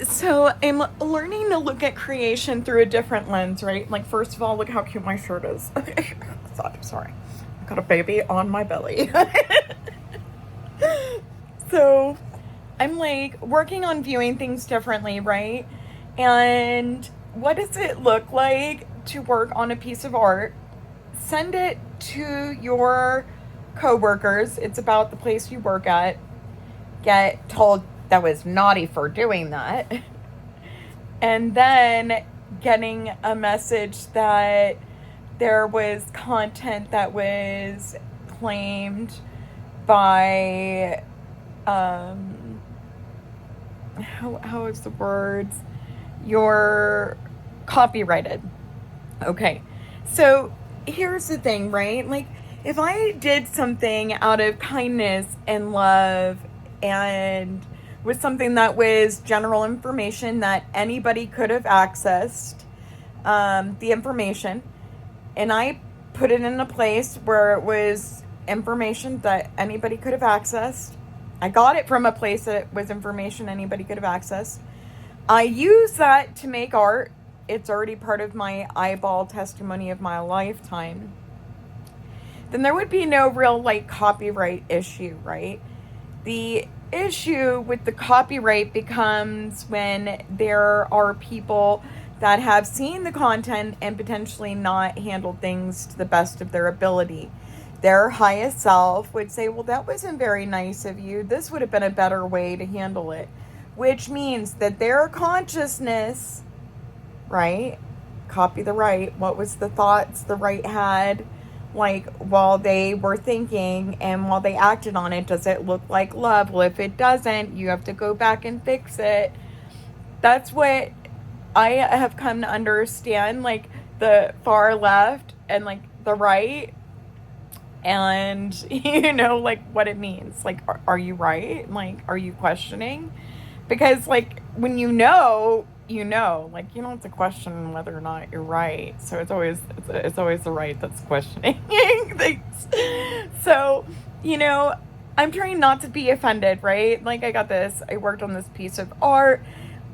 So I'm learning to look at creation through a different lens, right? Like, first of all, look how cute my shirt is. Sorry. I got a baby on my belly. So I'm like working on viewing things differently, right? And what does it look like to work on a piece of art? Send it to your coworkers. It's about the place you work at. Get told that was naughty for doing that. And then getting a message that there was content that was claimed by um how is the words, your copyrighted. Okay, so here's the thing, right? Like, if I did something out of kindness and love and with something that was general information that anybody could have accessed, the information, and I put it in a place where it was information that anybody could have accessed. I got it from a place that was information anybody could have accessed. I use that to make art. It's already part of my eyeball testimony of my lifetime. Then there would be no real like copyright issue, right? The issue with the copyright becomes when there are people that have seen the content and potentially not handled things to the best of their ability. Their highest self would say, well, that wasn't very nice of you. This would have been a better way to handle it. Which means that their consciousness, right? Copy the right. What was the thoughts the right had? Like, while they were thinking and while they acted on it, does it look like love? Well, if it doesn't, you have to go back and fix it. That's what I have come to understand, like the far left and like the right, and like what it means. Like, are you right? Like, are you questioning? Because like when like you don't have to question whether or not you're right. So it's always the right that's questioning things. So you know I'm trying not to be offended, right? Like, I worked on this piece of art.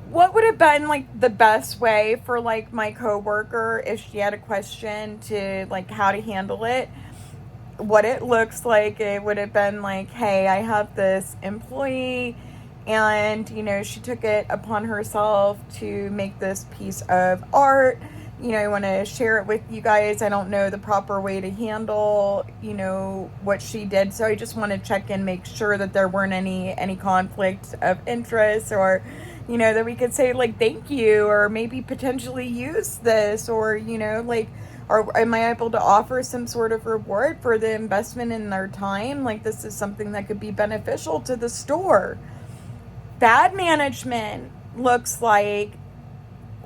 What would have been like the best way for like my coworker if she had a question to like how to handle it? What it looks like, it would have been like, hey, I have this employee, and she took it upon herself to make this piece of art. I want to share it with you guys. I don't know the proper way to handle what she did, so I just want to check in, make sure that there weren't any conflict of interest, or that we could say like thank you, or maybe potentially use this, or like, or am I able to offer some sort of reward for the investment in their time? Like, this is something that could be beneficial to the store. Bad management looks like,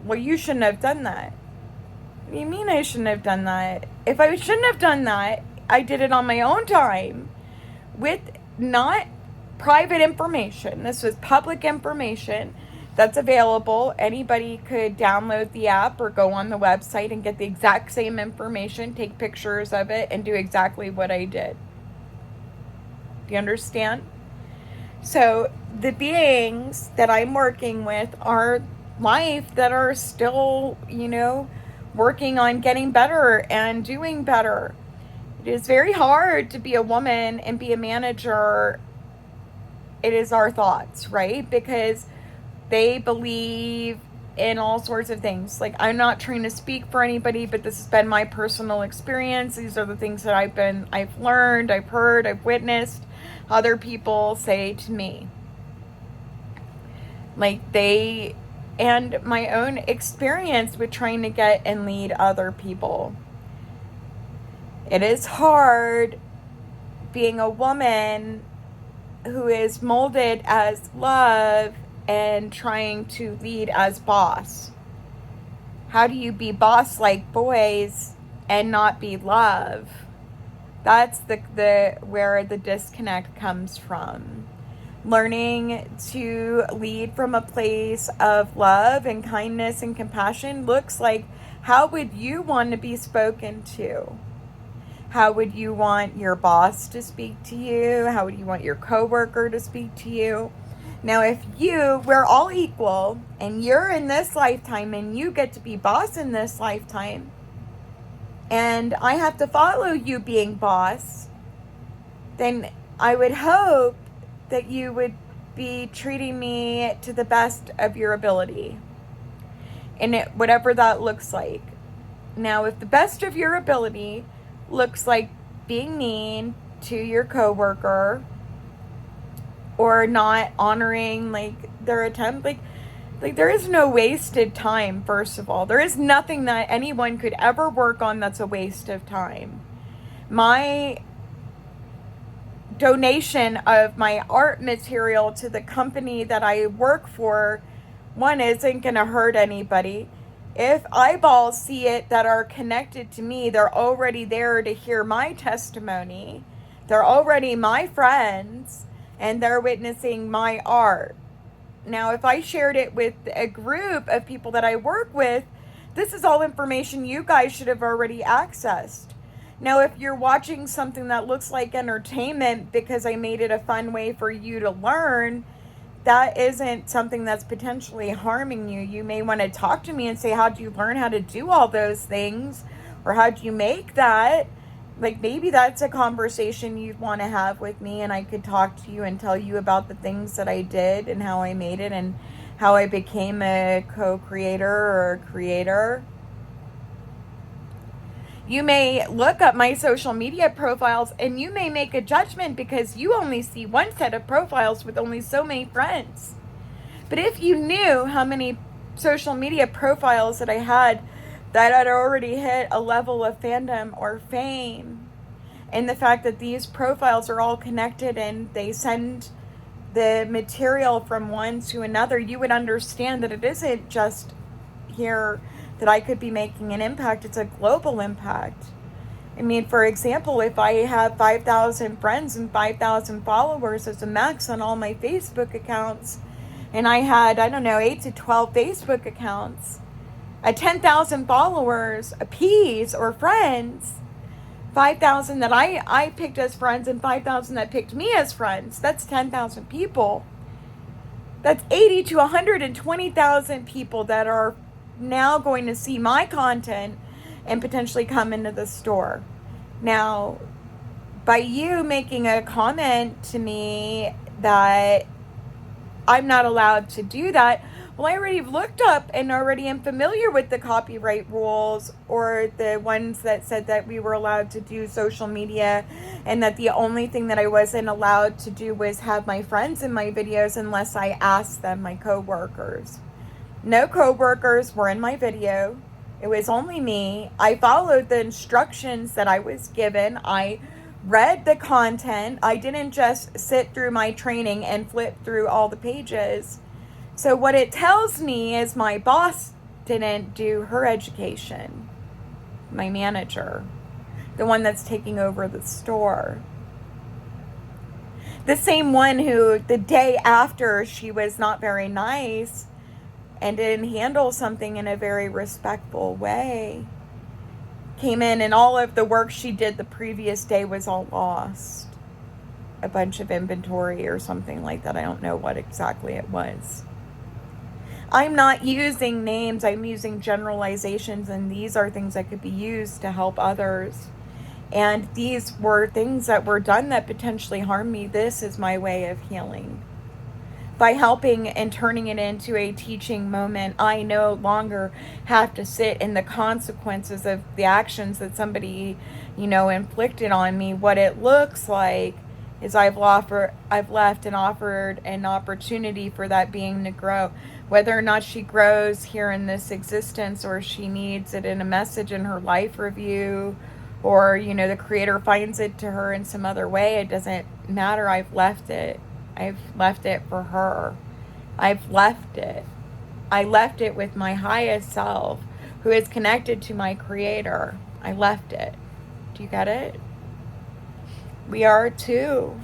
well, you shouldn't have done that. What do you mean I shouldn't have done that? If I shouldn't have done that, I did it on my own time with not private information. This was public information that's available. Anybody could download the app or go on the website and get the exact same information, take pictures of it, and do exactly what I did. Do you understand? So the beings that I'm working with are life that are still, working on getting better and doing better. It is very hard to be a woman and be a manager. It is our thoughts, right? Because they believe in all sorts of things. Like, I'm not trying to speak for anybody, but this has been my personal experience. These are the things that I've learned, I've heard, I've witnessed other people say to me. Like, and my own experience with trying to get and lead other people. It is hard being a woman who is molded as love and trying to lead as boss. How do you be boss like boys and not be love? That's the where the disconnect comes from. Learning to lead from a place of love and kindness and compassion looks like, how would you want to be spoken to? How would you want your boss to speak to you? How would you want your coworker to speak to you? Now, if we're all equal and you're in this lifetime and you get to be boss in this lifetime, and I have to follow you being boss, then I would hope that you would be treating me to the best of your ability, and whatever that looks like. Now, if the best of your ability looks like being mean to your coworker or not honoring their attempt, there is no wasted time. First of all, there is nothing that anyone could ever work on that's a waste of time. My donation of my art material to the company that I work for, one, isn't going to hurt anybody. If eyeballs see it that are connected to me, they're already there to hear my testimony. They're already my friends, and they're witnessing my art. Now, if I shared it with a group of people that I work with, this is all information you guys should have already accessed. Now, if you're watching something that looks like entertainment because I made it a fun way for you to learn, that isn't something that's potentially harming you. You may want to talk to me and say, how'd you learn how to do all those things? Or how'd you make that? Maybe that's a conversation you'd want to have with me, and I could talk to you and tell you about the things that I did and how I made it and how I became a co-creator or a creator. You may look up my social media profiles and you may make a judgment because you only see one set of profiles with only so many friends. But if you knew how many social media profiles that I had that had already hit a level of fandom or fame, and the fact that these profiles are all connected and they send the material from one to another, you would understand that it isn't just here that I could be making an impact. It's a global impact. I mean, for example, if I have 5,000 friends and 5,000 followers as a max on all my Facebook accounts, and I had, 8 to 12 Facebook accounts, at 10,000 followers apiece or friends, 5,000 that I picked as friends and 5,000 that picked me as friends, that's 10,000 people. That's 80 to 120,000 people that are now going to see my content and potentially come into the store. Now, by you making a comment to me that I'm not allowed to do that, well, I already looked up and already am familiar with the copyright rules, or the ones that said that we were allowed to do social media and that the only thing that I wasn't allowed to do was have my friends in my videos unless I asked them, my coworkers. No coworkers were in my video. It was only me. I followed the instructions that I was given. I read the content. I didn't just sit through my training and flip through all the pages. So what it tells me is my boss didn't do her education. My manager, the one that's taking over the store. The same one who, the day after she was not very nice and didn't handle something in a very respectful way, came in and all of the work she did the previous day was all lost. A bunch of inventory or something like that. I don't know what exactly it was. I'm not using names, I'm using generalizations, and these are things that could be used to help others. And these were things that were done that potentially harmed me. This is my way of healing. By helping and turning it into a teaching moment, I no longer have to sit in the consequences of the actions that somebody, inflicted on me. What it looks like is I've left and offered an opportunity for that being to grow. Whether or not she grows here in this existence, or she needs it in a message in her life review, or, the creator finds it to her in some other way, it doesn't matter. I've left it. I've left it for her. I've left it. I left it with my highest self, who is connected to my creator. I left it. Do you get it? We are too.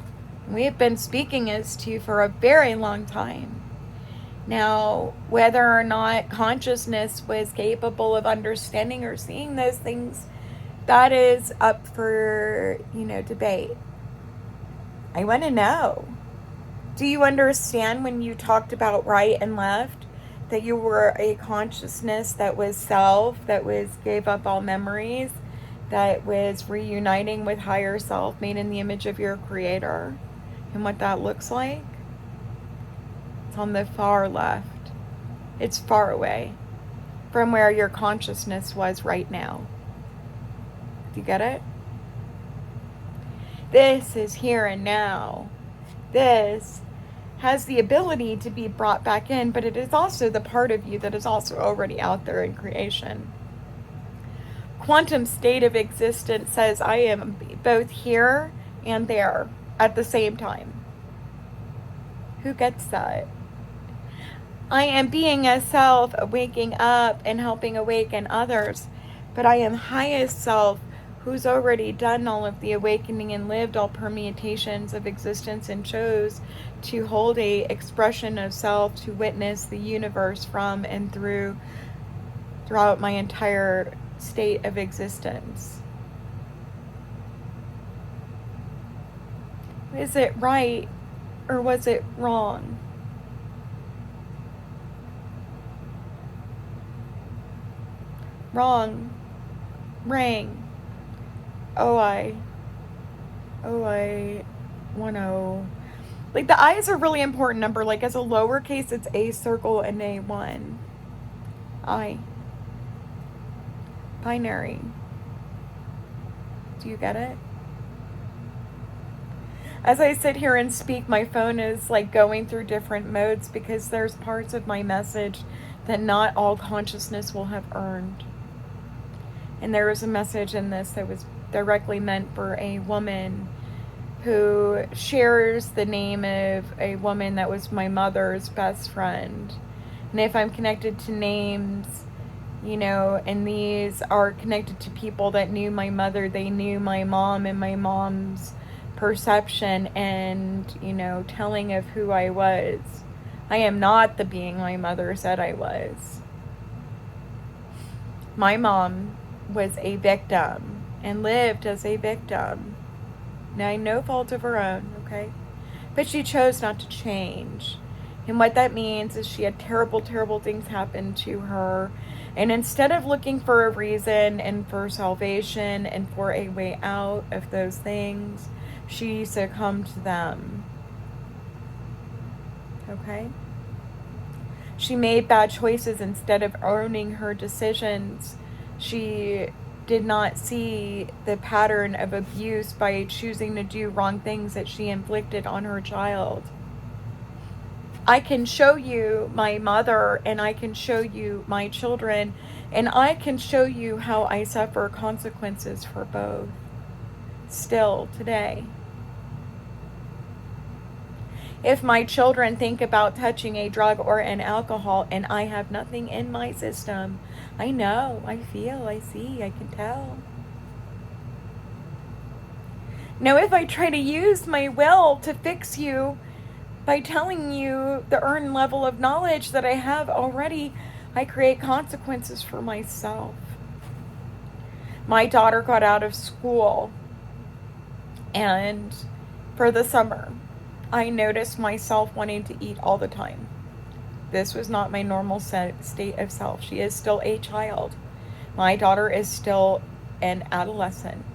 We have been speaking as two for a very long time. Now, whether or not consciousness was capable of understanding or seeing those things, that is up for, debate. I want to know. Do you understand when you talked about right and left that you were a consciousness that was self, that gave up all memories, that was reuniting with higher self, made in the image of your creator, and what that looks like? It's on the far left. It's far away from where your consciousness was right now. Do you get it? This is here and now. This has the ability to be brought back in, but it is also the part of you that is also already out there in creation. Quantum state of existence says I am both here and there at the same time. Who gets that? I am being a self, waking up and helping awaken others, but I am highest self who's already done all of the awakening and lived all permutations of existence and chose to hold a expression of self to witness the universe from and throughout my entire state of existence. Is it right or was it wrong? Wrong. Rang. OI 10. Like the I is a really important number. Like as a lowercase, it's a circle and a 1. I. Binary. Do you get it? As I sit here and speak, my phone is like going through different modes because there's parts of my message that not all consciousness will have earned. And there was a message in this that was directly meant for a woman who shares the name of a woman that was my mother's best friend. And if I'm connected to names, you know, and these are connected to people that knew my mother, they knew my mom and my mom's perception and, you know, telling of who I was. I am not the being my mother said I was. My mom was a victim and lived as a victim. Now, no fault of her own, okay? But she chose not to change. And what that means is she had terrible, terrible things happen to her. And instead of looking for a reason and for salvation and for a way out of those things, she succumbed to them. Okay? She made bad choices instead of owning her decisions. She did not see the pattern of abuse by choosing to do wrong things that she inflicted on her child. I can show you my mother and I can show you my children and I can show you how I suffer consequences for both still today. If my children think about touching a drug or an alcohol and I have nothing in my system, I know, I feel, I see, I can tell. Now, if I try to use my will to fix you by telling you the earned level of knowledge that I have already, I create consequences for myself. My daughter got out of school, and for the summer, I noticed myself wanting to eat all the time. This was not my normal state of self. She is still a child. My daughter is still an adolescent.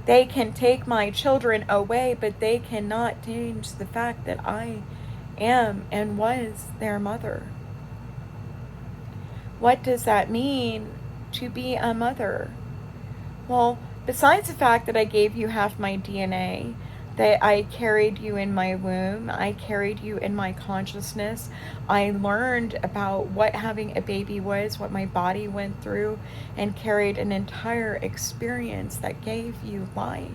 They can take my children away, but they cannot change the fact that I am and was their mother. What does that mean to be a mother? Well, besides the fact that I gave you half my DNA, that I carried you in my womb, I carried you in my consciousness, I learned about what having a baby was, what my body went through, and carried an entire experience that gave you life.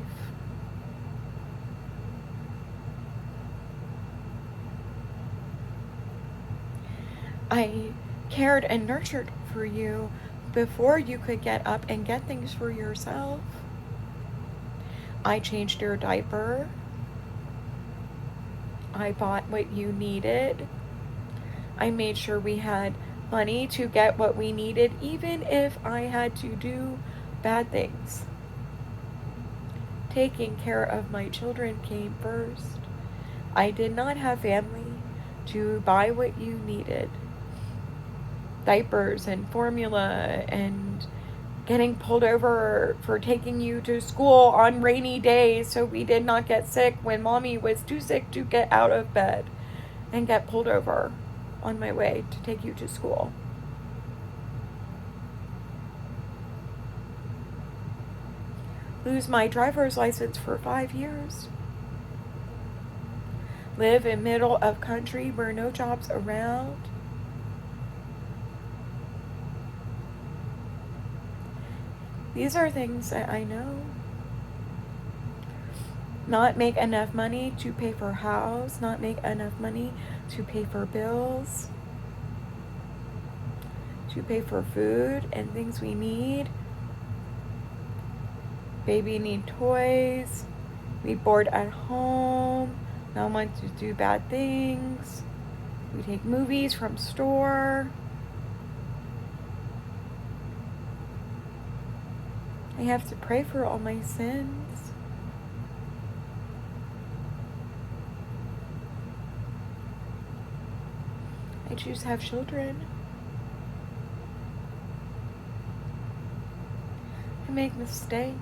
I cared and nurtured for you before you could get up and get things for yourself. I changed your diaper. I bought what you needed. I made sure we had money to get what we needed, even if I had to do bad things. Taking care of my children came first. I did not have family to buy what you needed. Diapers and formula and getting pulled over for taking you to school on rainy days so we did not get sick when mommy was too sick to get out of bed and get pulled over on my way to take you to school. Lose my driver's license for 5 years. Live in middle of country where no jobs around. These are things that I know. Not make enough money to pay for a house, not make enough money to pay for bills, to pay for food and things we need. Baby need toys, we bored at home, not want to do bad things. We take movies from store. I have to pray for all my sins. I choose to have children. I make mistakes.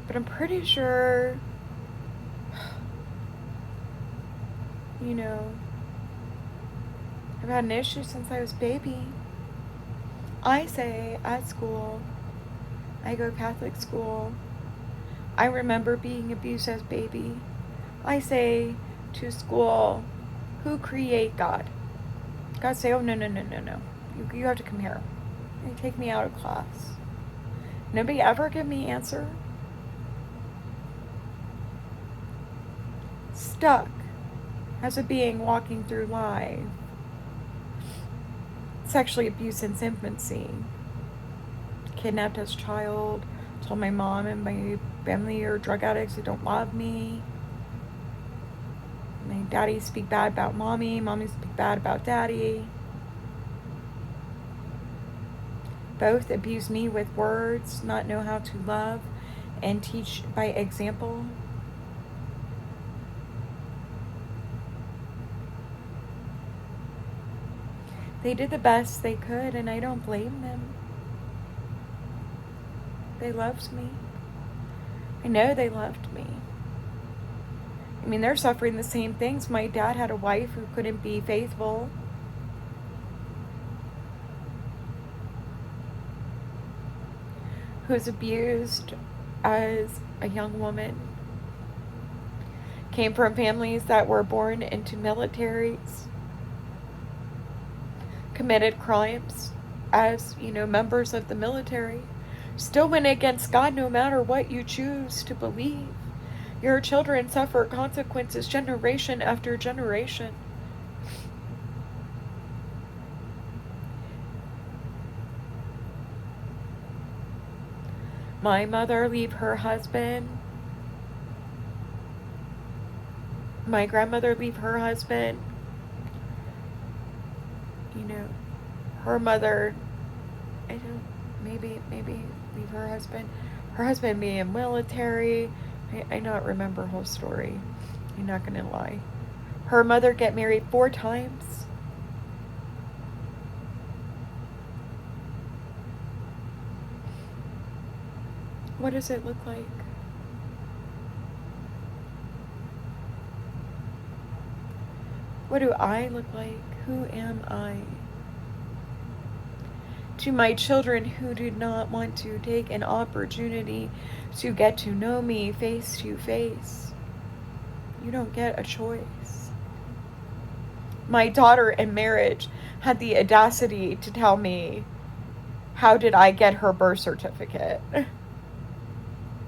But I'm pretty sure, I've had an issue since I was a baby. I say at school, I go Catholic school, I remember being abused as a baby. I say to school, who create God? God say, oh, no. You have to come here. They take me out of class. Nobody ever give me an answer. Stuck as a being walking through life. Sexually abused since infancy. Kidnapped as a child. Told my mom and my family are drug addicts who don't love me. My daddy speak bad about mommy. Mommy speak bad about daddy. Both abuse me with words, not know how to love, and teach by example. They did the best they could, and I don't blame them. They loved me. I know they loved me. I mean, they're suffering the same things. My dad had a wife who couldn't be faithful. Who was abused as a young woman. Came from families that were born into militaries. Committed crimes as, members of the military. Still went against God no matter what you choose to believe. Your children suffer consequences generation after generation. My mother leave her husband. My grandmother leave her husband. Her mother, maybe leave her husband. Her husband being military. I don't remember her whole story. I'm not going to lie. Her mother get married 4 times. What does it look like? What do I look like? Who am I? To my children who do not want to take an opportunity to get to know me face to face, you don't get a choice. My daughter in marriage had the audacity to tell me, how did I get her birth certificate?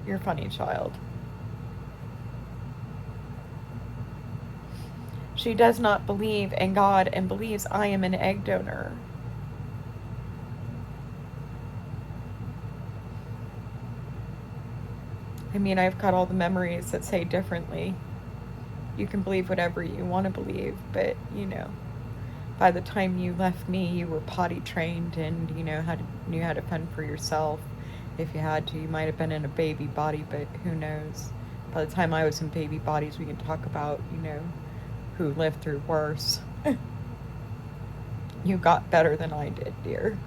You're funny, child. She does not believe in God and believes I am an egg donor. I mean, I've got all the memories that say differently. You can believe whatever you want to believe, but, by the time you left me, you were potty trained and, knew how to fend for yourself. If you had to, you might have been in a baby body, but who knows? By the time I was in baby bodies, we can talk about, who lived through worse. You got better than I did, dear.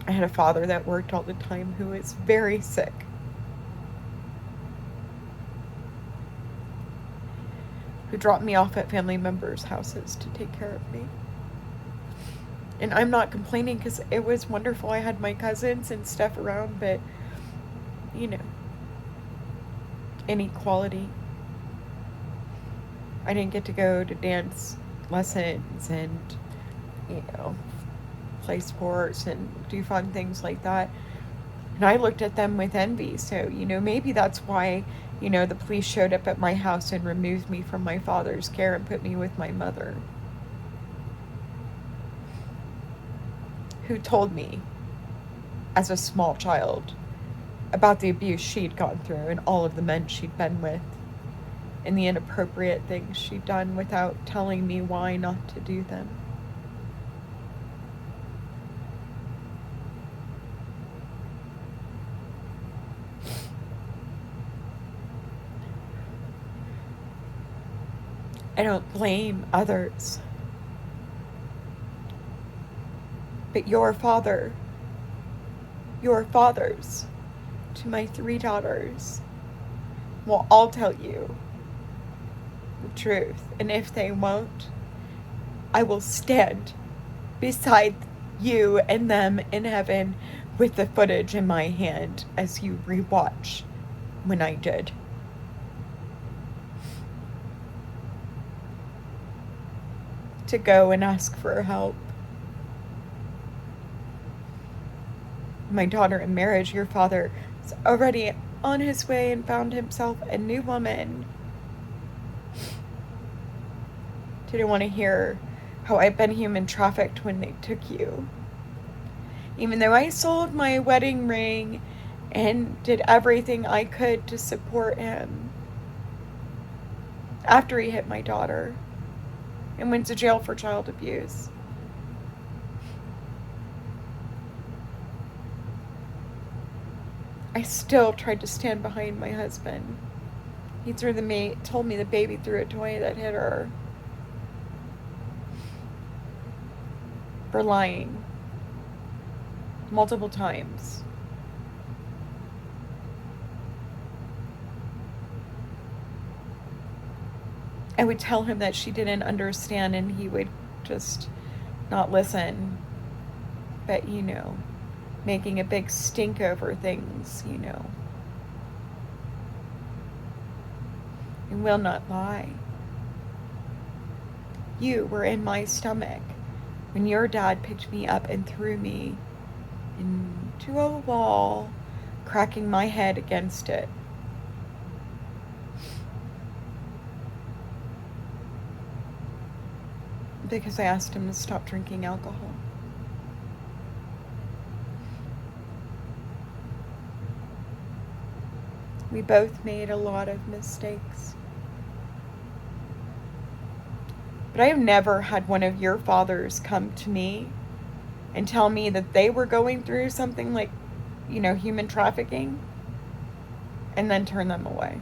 I had a father that worked all the time who was very sick. Who dropped me off at family members' houses to take care of me. And I'm not complaining because it was wonderful. I had my cousins and stuff around, but, inequality. I didn't get to go to dance lessons and, play sports and do fun things like that. And I looked at them with envy. So, maybe that's why, the police showed up at my house and removed me from my father's care and put me with my mother, who told me as a small child about the abuse she'd gone through and all of the men she'd been with and the inappropriate things she'd done without telling me why not to do them. I don't blame others. But your fathers, to my 3 daughters, will all tell you the truth. And if they won't, I will stand beside you and them in heaven with the footage in my hand as you rewatch when I did. To go and ask for help. My daughter in marriage, your father is already on his way and found himself a new woman. Didn't want to hear how I've been human trafficked when they took you. Even though I sold my wedding ring and did everything I could to support him after he hit my daughter and went to jail for child abuse. I still tried to stand behind my husband. He told me the baby threw a toy that hit her. For lying. Multiple times. I would tell him that she didn't understand and he would just not listen. But, making a big stink over things, I will not lie. You were in my stomach when your dad picked me up and threw me into a wall, cracking my head against it. Because I asked him to stop drinking alcohol. We both made a lot of mistakes. But I have never had one of your fathers come to me and tell me that they were going through something like, human trafficking, and then turn them away.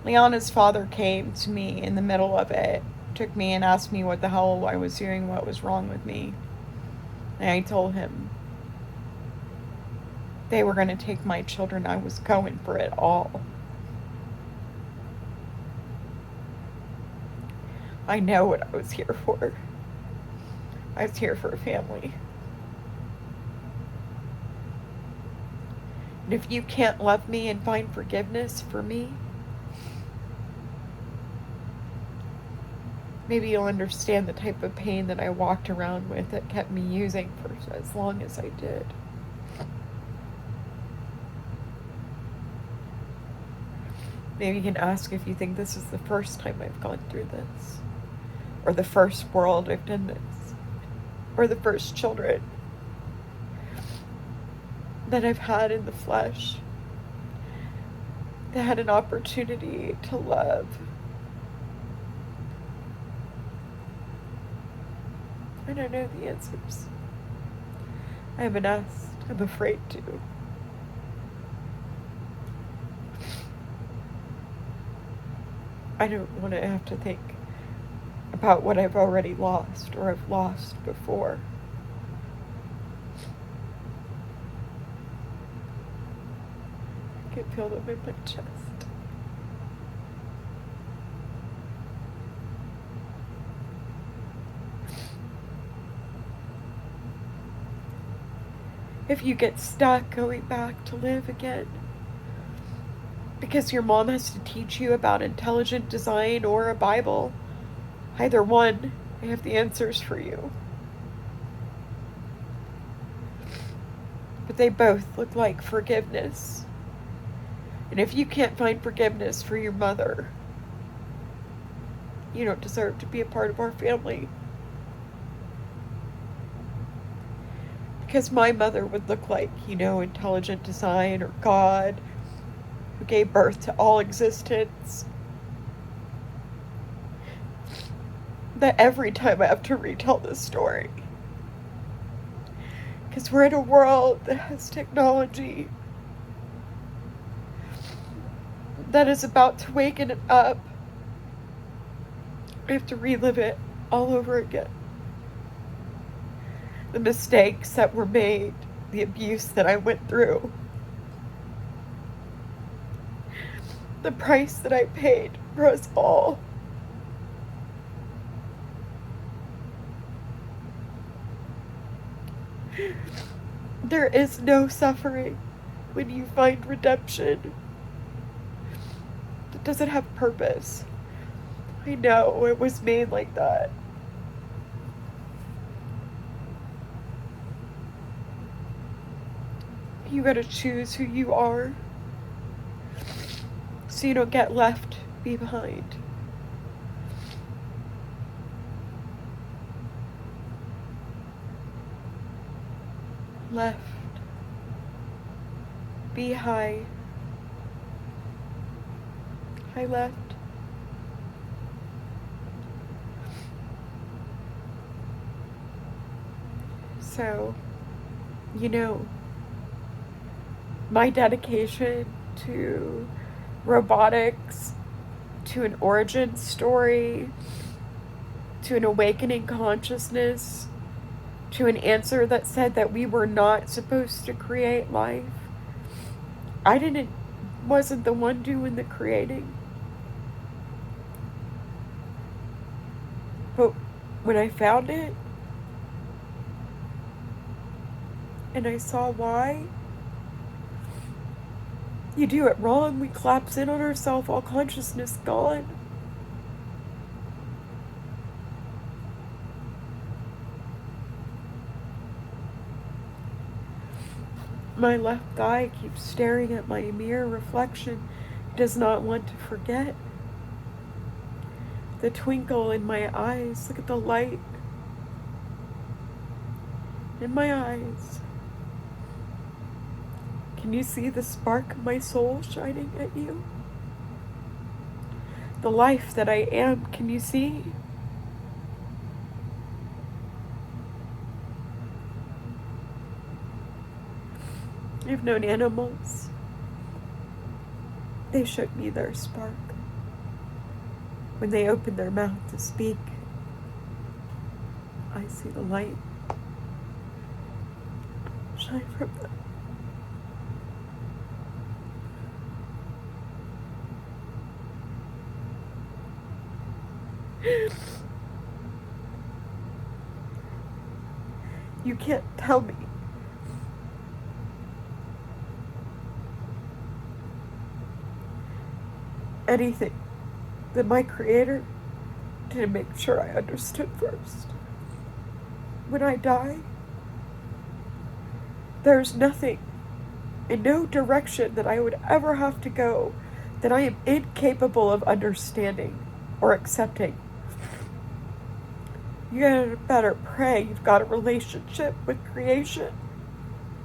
Liana's father came to me in the middle of it, took me and asked me what the hell I was doing, what was wrong with me. And I told him they were going to take my children. I was going for it all. I know what I was here for. I was here for a family. And if you can't love me and find forgiveness for me, maybe you'll understand the type of pain that I walked around with that kept me using for as long as I did. Maybe you can ask if you think this is the first time I've gone through this, or the first world I've done this, or the first children. that I've had in the flesh, that had an opportunity to love. I don't know the answers. I haven't asked. I'm afraid to. I don't want to have to think about what I've already lost or have lost before. I can feel them in my chest. If you get stuck going back to live again, because your mom has to teach you about intelligent design or a Bible, either one, I have the answers for you. But they both look like forgiveness. And if you can't find forgiveness for your mother, you don't deserve to be a part of our family. Because my mother would look like, intelligent design or God, who gave birth to all existence. That every time I have to retell this story, because we're in a world that has technology that is about to waken it up, I have to relive it all over again. The mistakes that were made, the abuse that I went through, the price that I paid for us all. There is no suffering when you find redemption that doesn't have purpose. I know it was made like that. You gotta choose who you are so you don't get left behind. Left. Be high. High left. So, my dedication to robotics, to an origin story, to an awakening consciousness, to an answer that said that we were not supposed to create life. I wasn't the one doing the creating. But when I found it, and I saw why, you do it wrong, we collapse in on ourselves, all consciousness gone. My left eye keeps staring at my mirror reflection, does not want to forget. The twinkle in my eyes, look at the light in my eyes. Can you see the spark of my soul shining at you? The life that I am, can you see? I've known animals. They showed me their spark when they open their mouth to speak. I see the light shine from them. You can't tell me anything that my Creator didn't make sure I understood first. When I die, there's nothing and no direction that I would ever have to go that I am incapable of understanding or accepting. You gotta better pray you've got a relationship with creation.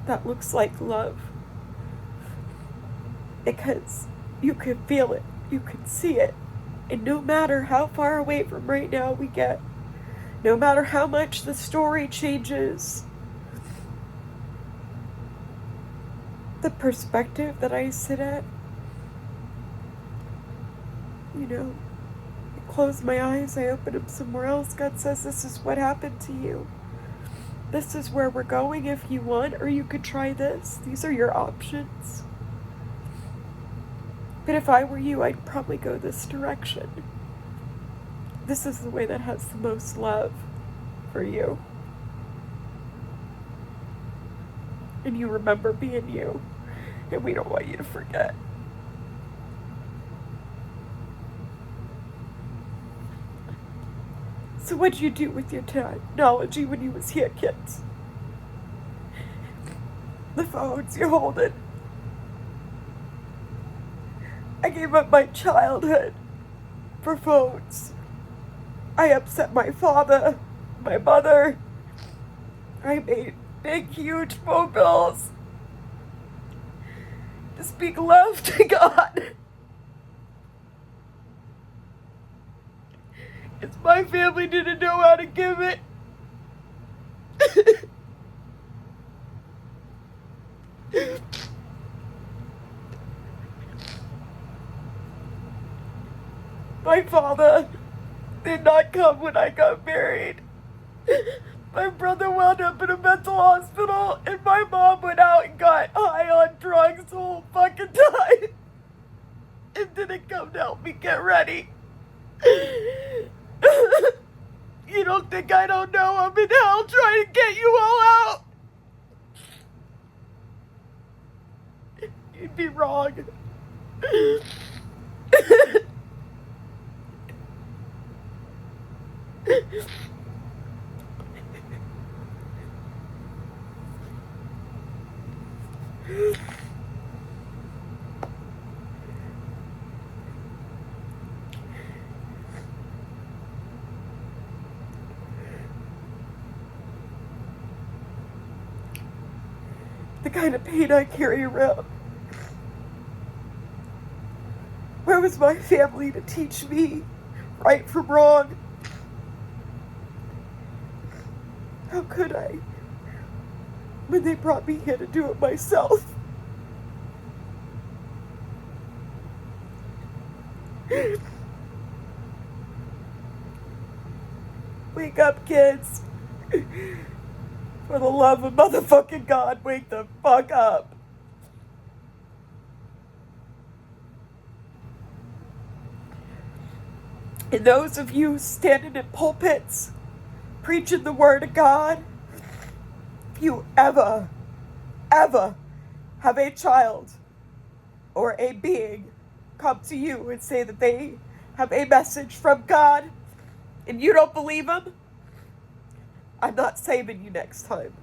that looks like love. Because you can feel it, you can see it. And no matter how far away from right now we get, no matter how much the story changes, the perspective that I sit at, I close my eyes, I open them somewhere else. God says, this is what happened to you. This is where we're going if you want, or you could try this. These are your options. But if I were you, I'd probably go this direction. This is the way that has the most love for you. And you remember being you. And we don't want you to forget. So what'd you do with your technology when you was here, kids? The phones you're holding. I gave up my childhood for phones. I upset my father, my mother. I made big, huge phone bills to speak love to God. It's my family didn't know how to give it. My father did not come when I got married. My brother wound up in a mental hospital, and my mom went out and got high on drugs the whole fucking time. And didn't come to help me get ready. You don't think I don't know I'm in hell trying to get you all out? You'd be wrong. The kind of pain I carry around. Where was my family to teach me right from wrong? How could I, when they brought me here to do it myself? Wake up, kids. For the love of motherfucking God, wake the fuck up. And those of you standing in pulpits, preaching the word of God, if you ever have a child or a being come to you and say that they have a message from God and you don't believe them, I'm not saving you next time.